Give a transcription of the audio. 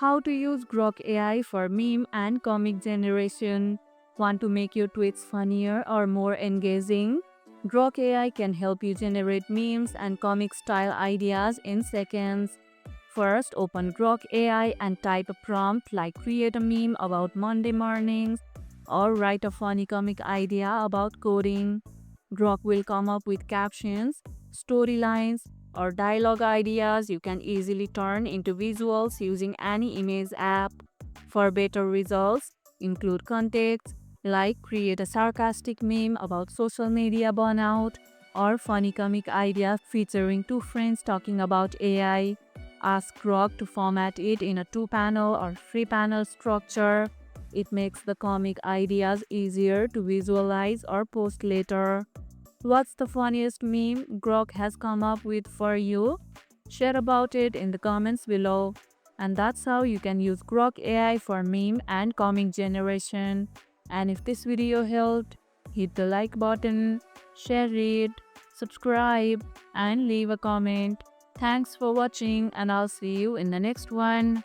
How to use Grok AI for meme and comic generation. Want to make your tweets funnier or more engaging? Grok AI can help you generate memes and comic style ideas in seconds. First, open Grok AI and type a prompt like create a meme about Monday mornings or write a funny comic idea about coding. Grok will come up with captions, storylines, or dialogue ideas you can easily turn into visuals using any image app. For better results, include context like create a sarcastic meme about social media burnout or funny comic idea featuring two friends talking about AI. Ask Grok to format it in a two-panel or three-panel structure. It makes the comic ideas easier to visualize or post later. What's the funniest meme Grok has come up with for you? Share about it in the comments below. And that's how you can use Grok AI for meme and comic generation. And if this video helped, hit the like button, share it, subscribe, and leave a comment. Thanks for watching, and I'll see you in the next one.